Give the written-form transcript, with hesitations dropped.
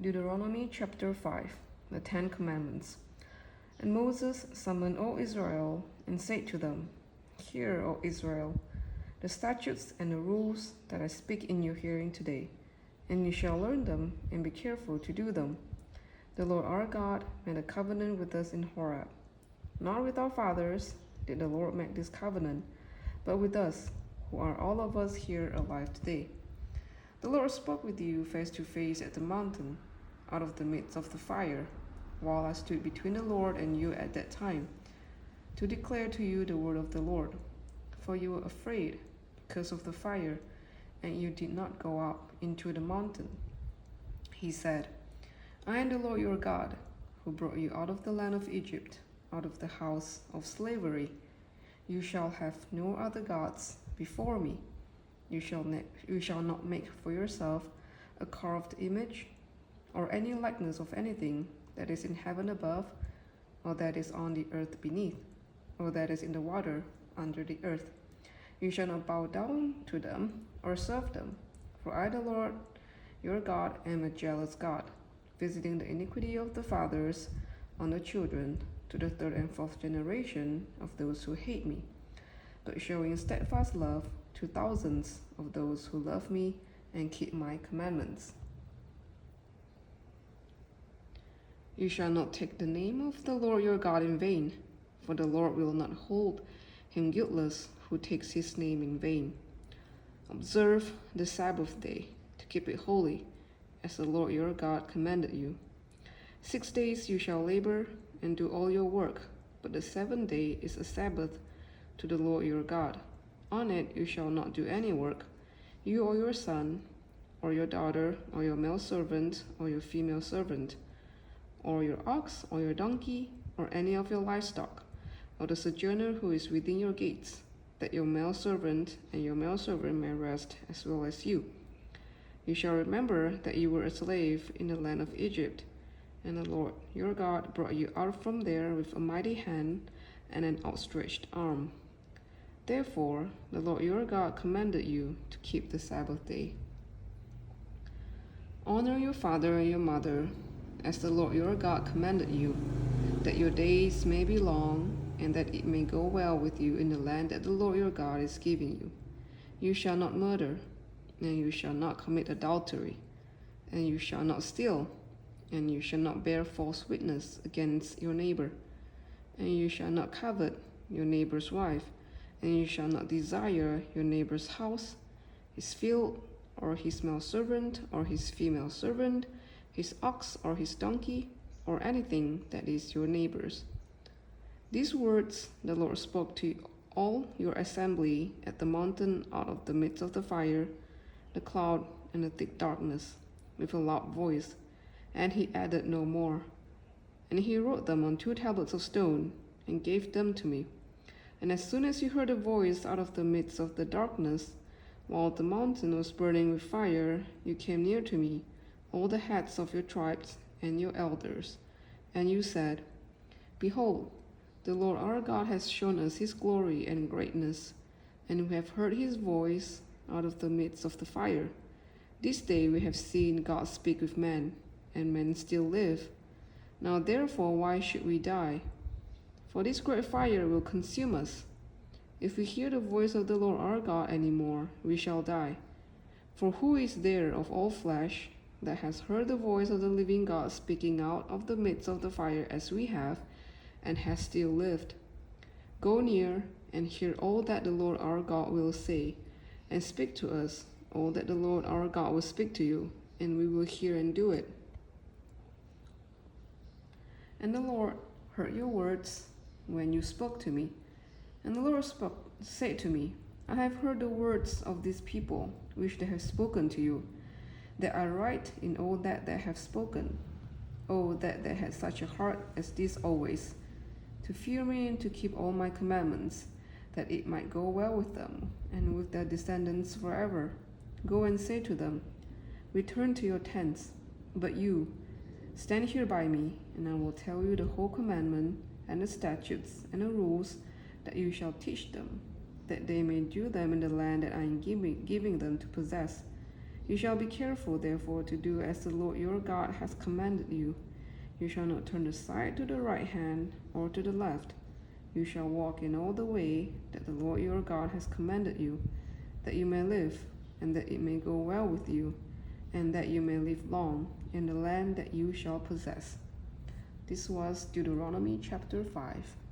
Deuteronomy chapter 5, the Ten Commandments. And Moses summoned all Israel and said to them, Hear, O Israel, the statutes and the rules that I speak in your hearing today, and you shall learn them and be careful to do them. The Lord our God made a covenant with us in Horeb. Not with our fathers did the Lord make this covenant, but with us, who are all of us here alive today. The Lord spoke with you face to face at the mountain, out of the midst of the fire, while I stood between the Lord and you at that time, to declare to you the word of the Lord. For you were afraid because of the fire, and you did not go up into the mountain. He said, I am the Lord your God, who brought you out of the land of Egypt, out of the house of slavery. You shall have no other gods before me. You shall not make for yourself a carved image, or any likeness of anything that is in heaven above, or that is on the earth beneath, or that is in the water under the earth. You shall not bow down to them or serve them, for I, the Lord your God, am a jealous God, visiting the iniquity of the fathers on the children to the third and fourth generation of those who hate me, but showing steadfast love to thousands of those who love me and keep my commandments. You shall not take the name of the Lord your God in vain, for the Lord will not hold him guiltless who takes his name in vain. Observe the Sabbath day to keep it holy, as the Lord your God commanded you. 6 days you shall labor and do all your work, but the seventh day is a Sabbath to the Lord your God. On it you shall not do any work, you or your son, or your daughter, or your male servant, or your female servant, or your ox, or your donkey, or any of your livestock, or the sojourner who is within your gates, that your male servant and your male servant may rest as well as you. You shall remember that you were a slave in the land of Egypt, and the Lord your God brought you out from there with a mighty hand and an outstretched arm. Therefore, the Lord your God commanded you to keep the Sabbath day. Honor your father and your mother, as the Lord your God commanded you, that your days may be long, and that it may go well with you in the land that the Lord your God is giving you. You shall not murder, and you shall not commit adultery, and you shall not steal, and you shall not bear false witness against your neighbor, and you shall not covet your neighbor's wife, and you shall not desire your neighbor's house, his field, or his male servant, or his female servant, his ox, or his donkey, or anything that is your neighbor's. These words the Lord spoke to all your assembly at the mountain out of the midst of the fire, the cloud, and the thick darkness, with a loud voice, and he added no more. And he wrote them on 2 tablets of stone, and gave them to me. And as soon as you heard a voice out of the midst of the darkness, while the mountain was burning with fire, you came near to me, all the heads of your tribes and your elders. And you said, Behold, the Lord our God has shown us his glory and greatness, and we have heard his voice out of the midst of the fire. This day we have seen God speak with men, and men still live. Now therefore why should we die? For this great fire will consume us. If we hear the voice of the Lord our God any more, we shall die. For who is there of all flesh that has heard the voice of the living God speaking out of the midst of the fire as we have, and has still lived? Go near and hear all that the Lord our God will say, and speak to us all that the Lord our God will speak to you, and we will hear and do it. And the Lord heard your words when you spoke to me. And the Lord said to me, I have heard the words of these people, which they have spoken to you, that I write in all that they have spoken. Oh, that they had such a heart as this always, to fear me and to keep all my commandments, that it might go well with them, and with their descendants forever. Go and say to them, Return to your tents, but you, stand here by me, and I will tell you the whole commandment, and the statutes, and the rules that you shall teach them, that they may do them in the land that I am giving them to possess. You shall be careful, therefore, to do as the Lord your God has commanded you. You shall not turn aside to the right hand or to the left. You shall walk in all the way that the Lord your God has commanded you, that you may live, and that it may go well with you, and that you may live long in the land that you shall possess. This was Deuteronomy chapter 5.